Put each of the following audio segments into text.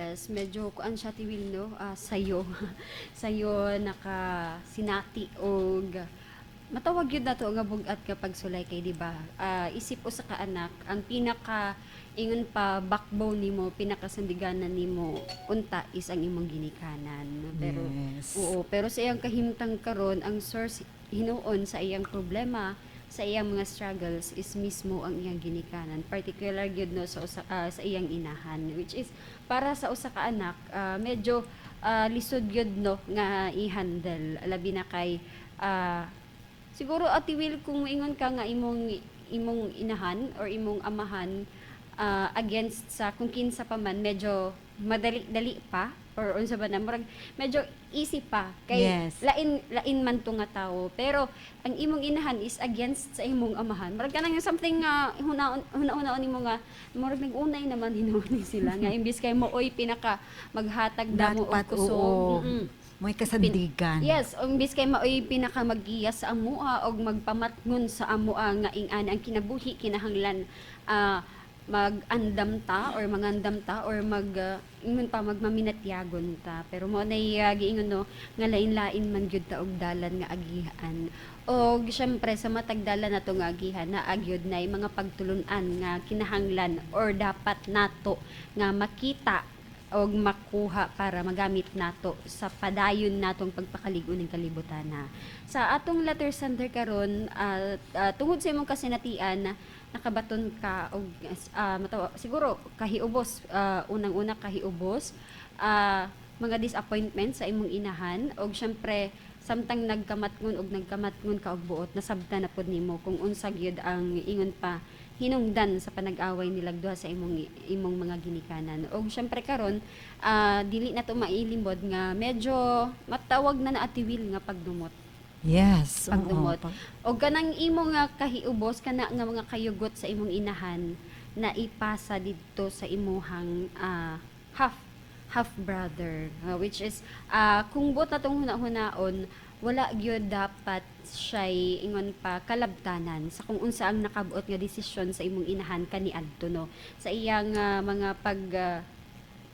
Yes, medyo kuan siya tiwil no, sayo. Sayo sinati og matawag yun na to nga bugat kapag sulay kay di ba? Isip usa ka anak ang pinaka ingon pa backbone nimo, pinakasandiganan nimo unta is ang imong ginikanan. Pero Yes. oo, pero sa iyang kahimtang karon ang source hinuon sa iyang problema sa iyang mga struggles is mismo ang iyang ginikanan, particular gyud no sa iyang inahan, which is para sa usa ka anak medyo lisod gyud no nga i-handle labi na kay ah, siguro Ate Will kung ingon ka nga imong inahan or imong amahan against sa kung kinsa pa man medyo madali-dali pa or unsa ba na murag medyo easy pa kay Yes. lain lain man to nga tawo pero ang imong inahan is against sa imong amahan murag kanang something nga hunaon nimo nga murag nag-unay naman hinuon sila nga imbis kay mooy pinaka maghatag damo og Dapat, kusog. oo. May kasandigan. Yes, imbis kay maoy pinaka maggiya sa amoa og magpamatngon sa amoa nga ingani ang kinabuhi kinahanglan ah, mag-andam ta or mangandam ta or ingon pa magmaminatyagon ta pero mo nay giingon no nga lain-lain man gyud ta og dalan nga agihan og syempre sa matag dalan nato nga agihan na agyod nay mga pagtulunan nga kinahanglan or dapat nato nga makita og makuha para magamit nato sa padayon natong pagpakaligo ng kalibutan na. Sa atong letter sender karon tungod sa imong kasinatian nakabaton ka og siguro kahiubos unang-una kahiubos mga disappointment sa imong inahan og syempre samtang nagkamatngon ka og buot nasabtan na pod nimo kung unsa gyud ang ingon pa hinungdan sa panag-away nilag duha sa imong mga ginikanan. Og syempre karon dili na to mailimbod nga medyo matawag na naatiwil nga pagdumot. Yes. Oo. Pagdumot. Og kanang imo nga kahiubos kana nga mga kayugot sa imong inahan na ipasa didto sa imuhang half half brother which is kung buot na tong hunaon wala gyud dapat siya'y ingon pa kalabtanan sa kung unsa ang nakabuot nga desisyon sa imong inahan kaniadto no sa iyang mga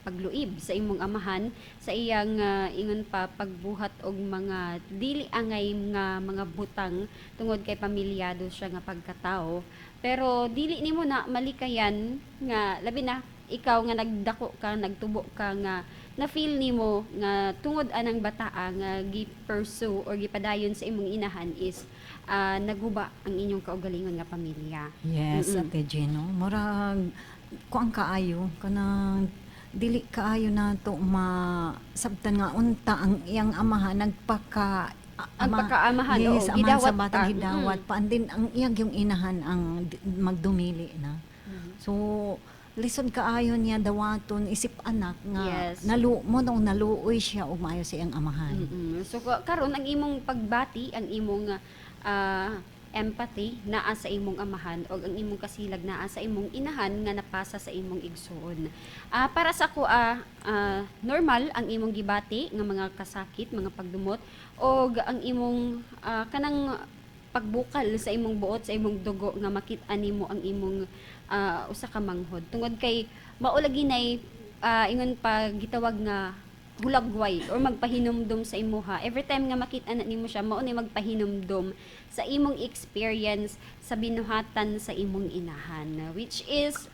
pagluib sa imong amahan sa iyang ingon pa pagbuhat og mga dili angay nga mga butang tungod kay pamilyado siya nga pagkatao pero dili nimo na malikayan nga labi na ikaw nga nagdako ka nagtubo ka nga na feel nimo nga tungod anang bataa nga gi-pursue or gipadayon sa imong inahan is naguba ang inyong kaugalingon nga pamilya. Yes, Mm-mm. Ate Gino. Murag, kuang kaayo, kanang dili kaayo na to sabtan nga unta ang iyang amahan Ang pagkaamahan, yes, oo, amahan sa gidawat batang ta. hidawat pa and then ang iyang yung inahan ang magdumili na. So lisod kaayo niya dawaton isip anak nga Yes. mo nung naluoy siya og maayo sa iyang amahan. So karon ang imong pagbati, ang imong empathy naa sa imong amahan o ang imong kasilag naa sa imong inahan nga napasa sa imong igsoon. Para sa ako normal ang imong gibati nga mga kasakit, mga pagdumot o ang imong kanang pagbukal sa imong buot sa imong dugo nga makit-an nimo ang imong usa ka manghod tungod kay maulagi nay ingon pa gitawag nga hulagway or magpahinumdom sa imuha every time nga makita na nimo siya mao ni magpahinumdom sa imong experience sa binuhatan sa imong inahan which is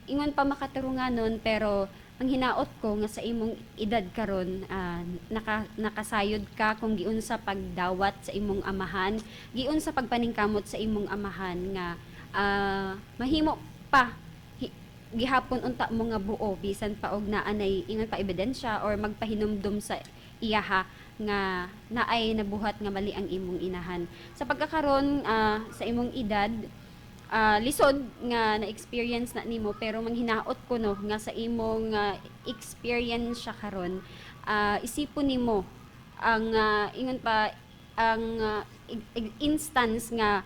ingon pa makatarunganon pero ang hinaot ko nga sa imong edad karon nakasayod ka kung giun sa pagdawat sa imong amahan giun sa pagpaningkamot sa imong amahan nga mahimo pa gihapon unta mo nga buo bisan pa og naanay ingon pa ebidensya or magpahinumdom sa iyaha nga naay nabuhat nga mali ang imong inahan sa pagkakaron sa imong edad lisod nga na-experience na nimo pero manghinaot ko no nga sa imong experience siya karon isipon nimo ang ingon pa ang instance nga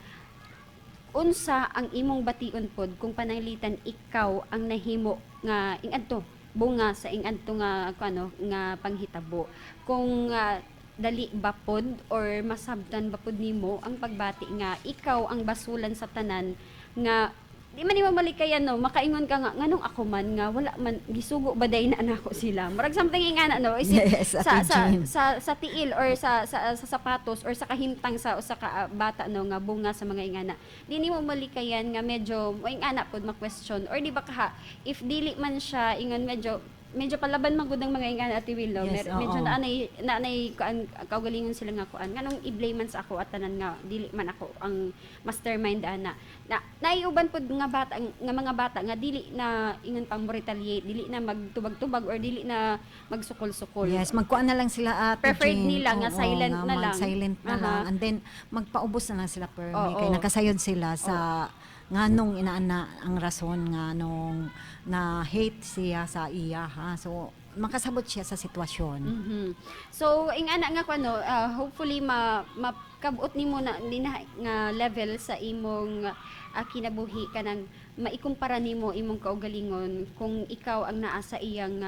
unsa ang imong bation pod kung pananglitan ikaw ang nahimo nga ingadto bunga sa ingadto nga ano nga panghitabo kung dali ba pod or masabtan ba pod nimo ang pagbati nga ikaw ang basulan sa tanan nga di man nimo malikayan no, makaingon ka nga nganong ako man nga wala man gisugo baday na nako sila. Murag something ingana no, isip Yes, Ate Jean. sa tiil or sa sapatos or sa kahimtang sa usa ka bata no nga bunga sa mga ingana. Di nimo malikayan nga medyo mo ingana pod ma-question or di ba ka if dili man siya ingon medyo palaban man gud ang mga ingana Ate Will no? Yes, Medyo oo. naanay kuan kaugalingon sila nga kuan nganong i-blame man sa ako at tanan nga dili man ako ang mastermind ana na naiuban pod nga bata nga mga bata nga dili na ingon pang retaliate dili na magtubag-tubag or dili na magsukol-sukol. Yes, magkuan na lang sila Ate Preferred Jean. nila nga Oo, silent na lang. Silent na Aha. lang. And then, magpaubos na lang sila per Oo. kay nakasayod sila sa nganong inaana ang rason nga nung na hate siya sa iya ha. So, makasabot siya sa sitwasyon. Mhm. So ingana nga kuno hopefully makabot nimo na dinha nga level sa imong kinabuhi kanang maikumpara nimo imong kaugalingon kung ikaw ang naa sa iyang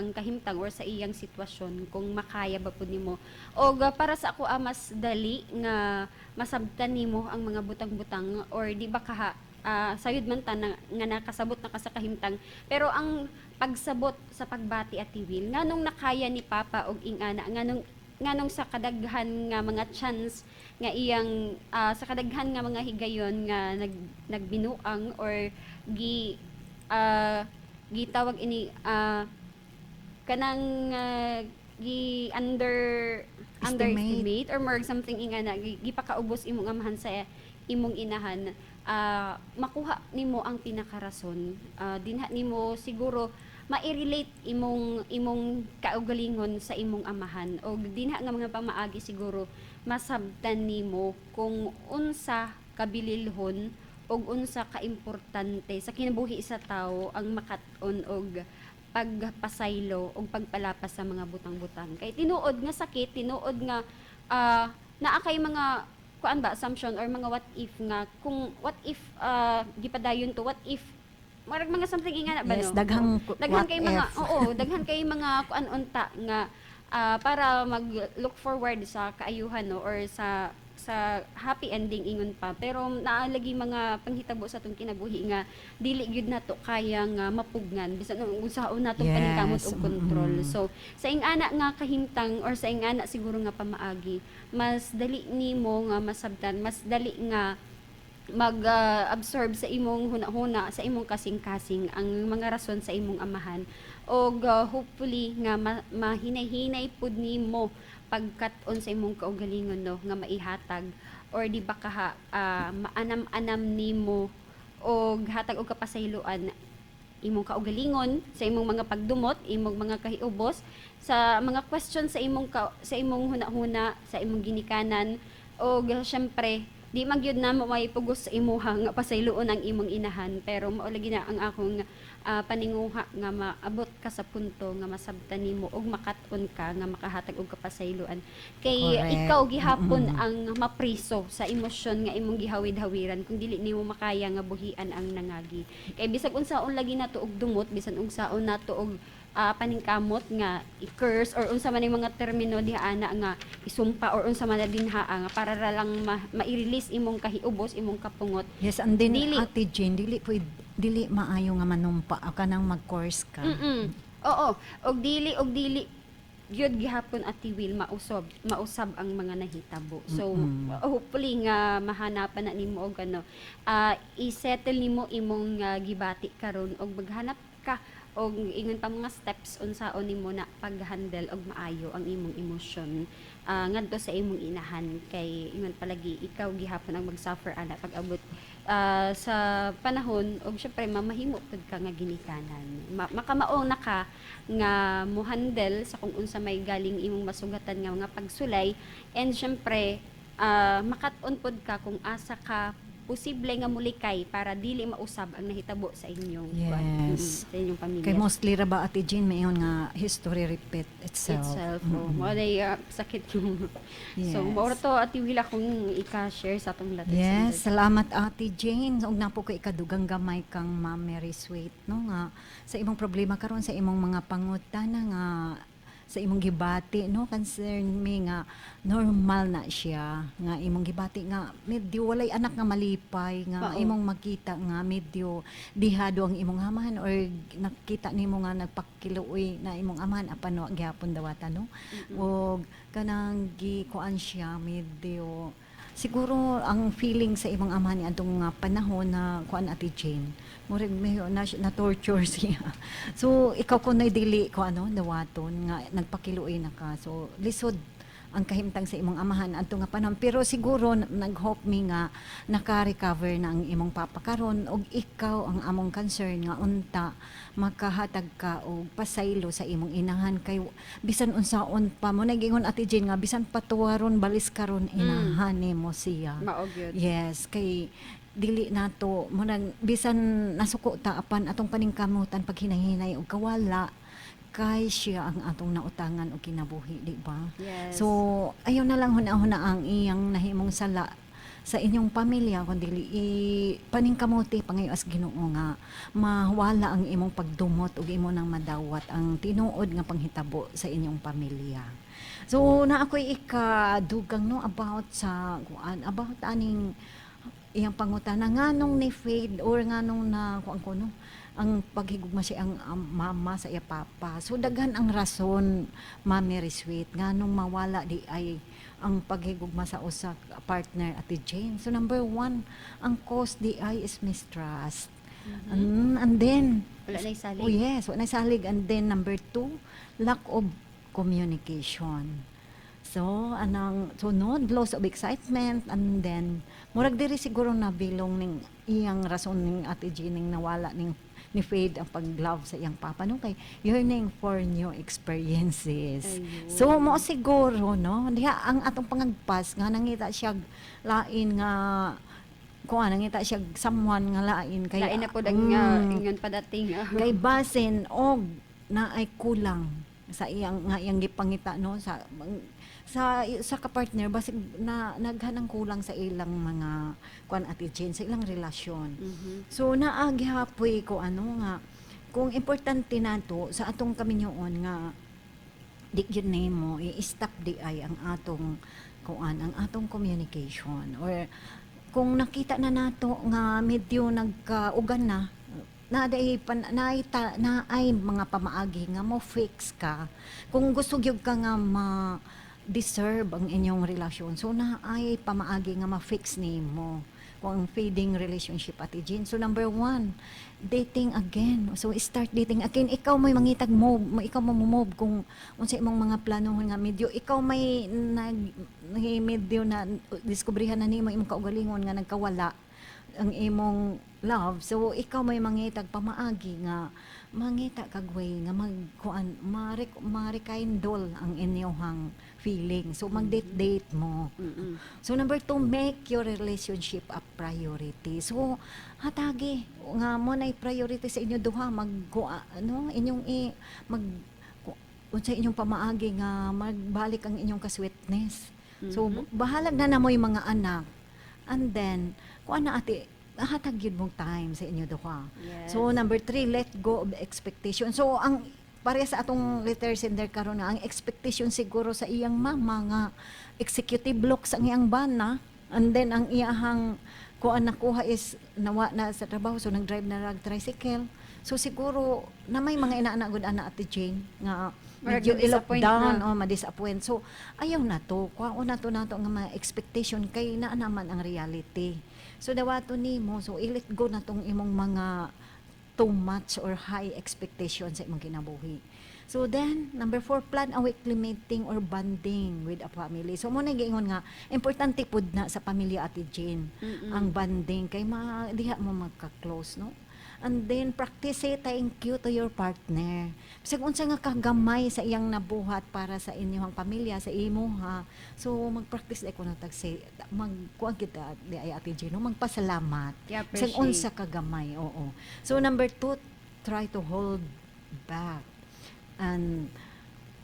kahimtang or sa iyang sitwasyon kung makaya ba pud nimo og para sa ako mas dali nga masabtan nimo ang mga butang-butang or di ba kaha sayod man ta nga nakasabot na ka sa kahimtang pero ang pagsabot sa pagbati at tiwil nganong nakaya ni Papa og ingana nganong sa kadaghan nga mga chance nga iyang sa kadaghan nga mga higayon nga nagbinuang or gitawag ini kanang gi underestimate or more something ingana gipakaubos imong amahan sa imong inahan makuha nimo ang pinakarason dinha nimo siguro ma-relate imong kaugalingon sa imong amahan o dinha nga mga pamaagi siguro masabtan nimo kung unsa kabililhon og unsa ka importante sa kinabuhi sa tawo ang makat-on og pagpasaylo og pagpalapas sa mga butang-butang kay tinuod nga sakit tinuod nga naa kay mga kuan ba assumption or mga what if nga kung what if gipadayon to what if marag mga something ingana ba Yes, no daghang daghan what kay mga if. daghan kay mga kuan unta nga para mag look forward sa kaayuhan no or sa happy ending ingon pa pero naalagi mga panghitabo sa atong kinabuhi nga dili gyud nato kaya nga mapugnan bisan unsaon natong Yes, paningkamot og kontrol mm-mm. so sa ingana nga kahimtang or sa ingana siguro nga pamaagi mas dali nimo nga masabtan mas dali nga mag-absorb sa imong huna-huna sa imong kasing-kasing ang mga rason sa imong amahan og hopefully nga mahinay-hinay pud nimo pagkat-on sa imong kaugalingon no nga maihatag or di ba kaha maanam-anam nimo og hatag og kapasayloan imong kaugalingon sa imong mga pagdumot imong mga kahiubos sa mga question sa sa imong huna-huna sa imong ginikanan og syempre di magyud na mo may pugos sa imuha nga pasayloon ang imong inahan pero mao lagi na ang akong paninguha nga maabot ka sa punto nga masabtan nimo og makat-on ka nga makahatag og kapasayloan kay Correct. ikaw gihapon Mm-mm. ang mapriso sa emosyon nga imong gihawid-hawiran kung dili nimo makaya nga buhian ang nangagi kay bisag unsaon lagi nato og dumot bisan unsaon nato og paningkamot nga i-curse or unsa man yung mga termino diha ana nga isumpa or unsa man na dinha nga para ra lang ma-release imong kahiubos imong kapungot Yes, and then Dili. Ate Jean, dili maayo nga manumpa ka nang mag-course ka. oo og dili gyud gihapon Ate Will mausab ang mga nahitabo so hopefully nga mahanapan na nimo og i-settle nimo imong gibati karon og maghanap ka og ingon pa mga steps unsaon nimo na pag-handle og maayo ang imong emosyon ngadto sa imong inahan kay ingon palagi ikaw gihapon ang mag-suffer ana pag-abot sa panahon og syempre mamahimo pud ka nga ginikanan makamao na ka nga mo-handle sa kung unsa may galing imong masugatan nga mga pagsulay and syempre makat-on pod ka kung asa ka posible nga mulikay para dili mausab ang nahitabo sa inyong Yes. sa inyong pamilya. Kay mostly ra ba Ate Jean mayon nga history repeat itself. Mo day sakit yung. So Yes. mao to Ate Wila kung ika-share sa atong lahat. Yes, salamat Ate Jane. Og na po kay ikadugang gamay kang Ma'am Mary Sweet no nga sa imong problema karon sa imong mga pangutana nga sa imong gibati no concern me nga normal na siya nga imong gibati nga medyo walay anak nga malipay nga Oo. imong makita nga medyo dihado ang imong amahan or nakita nimo nga nagpakiluoy na imong amahan apan wa gyapon dawata no og kanang gikuan siya medyo siguro ang feeling sa imong amahan ni adtong nga panahon na kuan Ate Jane murag mayo na torture siya. So ikaw kun nay dili ko ano dawaton nga nagpakiluoy na ka. So lisod ang kahimtang sa imong amahan adto nga panahon pero siguro nag-hope mi nga naka-recover na ang imong papa karon og ikaw ang among concern nga unta makahatag ka og pasaylo sa imong inahan kay bisan unsaon pa mo nagingon Ate Jane nga bisan patuwaron balis karon inahan nimo siya. Mao gyud. Yes, kay dili nato munang bisan nasuko ta apan atong paningkamutan pag hinahinay og kawala kay siya ang atong nautangan og kinabuhi, di ba? Yes. So ayaw na lang hunahuna ang iyang nahimong sala sa inyong pamilya kun dili paningkamuti pangayo as Ginoo nga mawala ang imong pagdumot ug imo nang madawat ang tinuod nga panghitabo sa inyong pamilya. So na ako'y ikadugang no about sa kuan about aning iyang pangutana nganong ni fade or nganong na kuan ko no ang paghigugma siya ang mama sa iya papa. So daghan ang rason Mami Riswit nganong mawala di ay ang paghigugma sa usa ka partner Ate Jane. So number one, ang cause di ay is mistrust. And then Wala na isalig. oh yes, wala na salig. And then number two, lack of communication. So, anang sunod, loss of excitement, and then, murag diri siguro na bilong ning iyang rason ning Ate Jean ning nawala ning ni Fade ang pag-love sa iyang papa no kay yearning for new experiences. Ayun. So mo siguro no diha ang atong pangagpas nga nangita siya lain nga kuan nangita siya someone nga lain kay Lain na po ang ingon padating. kay basin og na ay kulang sa iyang nga iyang gipangita no sa kapartner basig na naghanang kulang sa ilang mga kuan Ate Jane sa ilang relasyon. So naagi hapoy ko ano nga kung importante nato sa atong kaminyoon nga di gyud nimo i-stop di ay ang atong kuan ang atong communication or kung nakita na nato nga medyo nagkaugan na ay mga pamaagi nga mo fix ka kung gusto gyud ka nga deserve ang inyong relasyon so na ay pamaagi nga ma-fix nimo kung ang fading relationship Ate Jean. So number one, dating again. So start dating again. Ikaw may mangitag move, ikaw mo move kung unsa imong mga planohon nga medyo ikaw may medyo na diskubrihan na nimo imong kaugalingon nga nagkawala ang imong love. So ikaw may mangitag pamaagi nga mangita kag way nga magkuan ma-rekindle ang inyong feeling. So mag-date mo. So number two, make your relationship a priority. So hatagi nga mo na priority sa inyo duha ano inyong unsa inyong pamaagi nga magbalik ang inyong ka-sweetness. So bahalag na mo yung mga anak. And then kuan na ate hatag yun mong time sa inyo duha. Yes. So number three, let go of expectation. So ang pareha sa atong letter sender karon na ang expectation siguro sa iyang mama nga executive looks ang iyang bana and then ang iyahang kuan nakuha is nawa na sa trabaho so nag-drive na rag tricycle. So siguro na may mga inaana gud ana Ate Jane nga medyo Ma-disappoint down na. o ma-disappoint. So ayaw na to, kuha na to nga mga expectation kay naa naman ang reality. So dawato nimo so i-let go na tong imong mga too much or high expectation sa imong kinabuhi. So then, number 4, plan a weekly meeting or bonding with a family. So mo na giingon nga importante pud na sa pamilya Ate Jane ang bonding kay diha mo magka-close no. And then practice say thank you to your partner. Bisag unsa nga kagamay sa iyang nabuhat para sa inyong pamilya sa imo ha. So mag-practice ako na tag-say magkuan kita di ay Ate Jane no magpasalamat. Bisag unsa kagamay, oo. So number 2, try to hold back and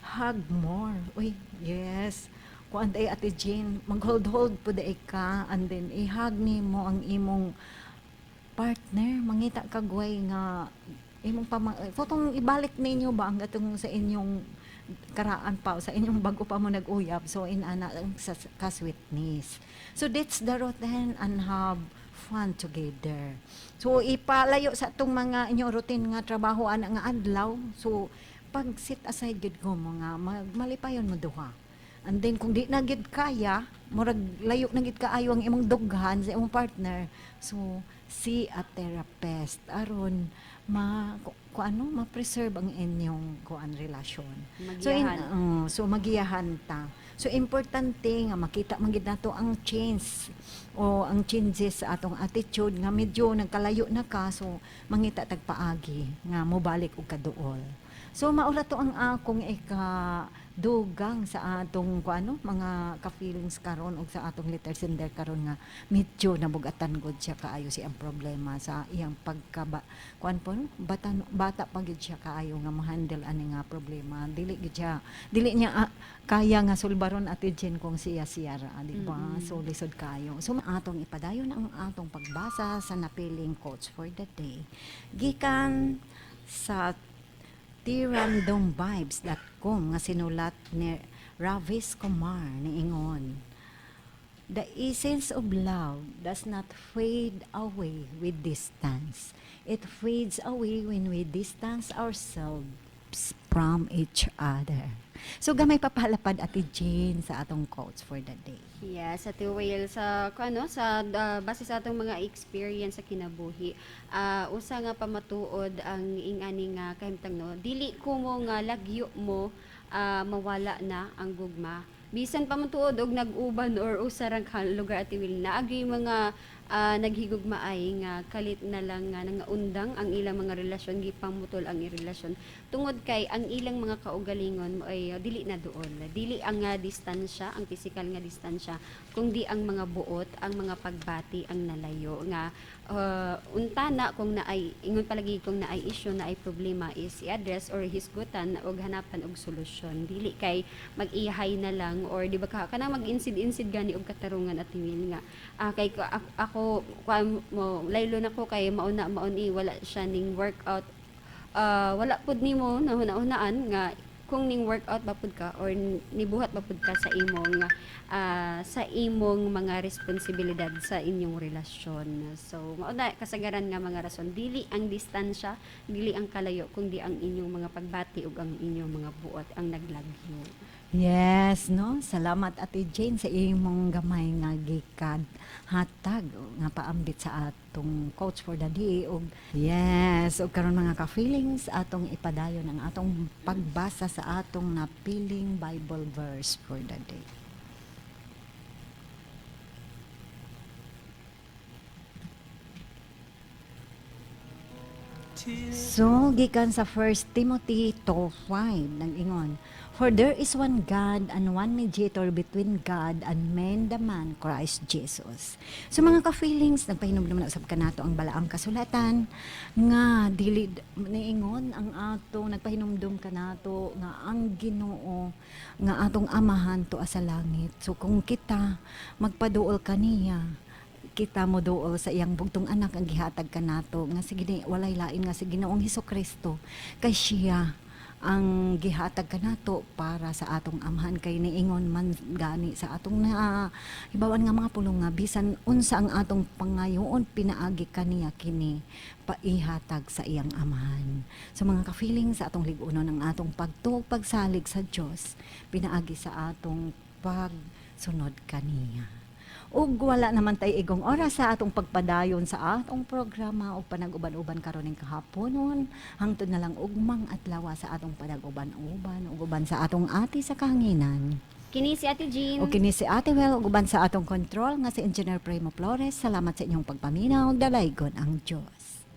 hug more. Uy, yes. Kuan day Ate Jane, mag-hold po day ka and then i-hug nimo ang imong partner, mangita kagway nga imong putong ibalik ninyo ba ang gatong sa inyong karaan pa sa inyong bago pa mo nag-uyab. So inana ang ka-sweetness. So that's the routine and have fun together. So ipalayo sa itong mga inyong routine nga trabaho nga adlaw. So pag sit aside gid ko mo nga malipayon mo duha. And then kung di na gid kaya, murag layo na gid kaayo ang imong dughan sa imong partner. So see a therapist aron ma-preserve ang inyong relasyon. Magiyahan. So magiyahan ta. So importante nga makita man gid nato ang change o ang changes sa atong attitude nga medyo nagkalayo na ka, so mangita tagpaagi nga mobalik og kaduol. So maura to ang akong dugang sa atong mga ka-feelings karon og sa atong letter sender karon nga medyo nabugatan gud siya kaayo ang problema sa iyang bata pa gid siya kaayo nga ma-handle ani nga problema. Dili niya kaya nga sulbaron ati Jen kung siya ra, di ba? So lisod kayo. So atong ipadayon ang atong pagbasa sa napiling quotes for the day. Gikan sa trandomvibes.com nga sinulat ni Ravis Kumar niingon, "The essence of love does not fade away with distance. It fades away when we distance ourselves from each other." So gamay papalapad Ate Jane sa atong quotes for the day. Yes, sa Will, base sa atong mga experience sa kinabuhi, usa nga pamatuod ang ingani nga kahimtang no, dili ko mo nga lagyo mo mawala na ang gugma. Bisan pamatuod og nag-uban or usa ra ka lugar Ate Will, naagi mga naghigugmaay nga kalit na lang nga nangaundang ang ilang mga relasyon, gipamutol ang relasyon tungod kay ang ilang mga kaugalingon mo ay dili na doon, dili ang distansya, ang physical nga distansya, kundi ang mga buot, ang mga pagbati ang nalayo nga unta na kung naay ingon palagi kung naay issue, naay problema is i-address or hisgutan og hanapan og solusyon, dili kay mag-ihay na lang or di ba kanang mag-insid-insid gani og katarungan Ate Will nga kay ako mo laylo na ko kay mauni wala siya ning workout, wala pud nimo nahuna-hunaan nga kung ning workout ba pud ka or nibuhat ba pud ka sa imong mga responsibilidad sa inyong relasyon. So mao na kasagaran nga mga rason, dili ang distansya, dili ang kalayo, kundi ang inyong mga pagbati ug ang inyong mga buot ang naglagyo. Yes, no? Salamat Ate Jane sa imong gamay nga gikad hatag nga paambit sa atong coach for the day og yes, og karon mga ka-feelings atong ipadayon ang atong pagbasa sa atong napiling Bible verse for the day. So, gikan sa 1 Timothy 2:5 nang ingon, "For there is one God and one mediator between God and men, the man Christ Jesus." So mga ka-feelings, nagpahinom naman usab kanato ang balaang kasulatan nga dili niingon ang atong nagpahinumdum kanato nga ang Ginoo nga atong amahan tuwa sa langit. So kung kita magpaduol kaniya, kita mo dool sa iyang bugtong anak ang gihatag kanato nga sige walay lain nga si Ginoong Hesukristo kay siya ang gihatag kanato para sa atong amahan, kay niingon man gani sa atong ibawan nga mga pulong nga bisan unsa ang atong pangayoon pinaagi kaniya kini paihatag sa iyang amahan. So mga ka-feeling sa atong lig-unon ang atong pagtuog pagsalig sa Dios pinaagi sa atong pagsunod kaniya. Ug wala naman tay igong oras sa atong pagpadayon sa atong programa o panag-uban-uban karon ning kahaponon, hangtod na lang ugmang adlaw sa atong panag-uban-uban ug uban sa atong ati sa kahanginan. Kini si Ate Jean. O kini si Ate Well, ug uban sa atong control nga si Engineer Primo Flores. Salamat sa inyong pagpaminaw ug dalaygon ang Dios.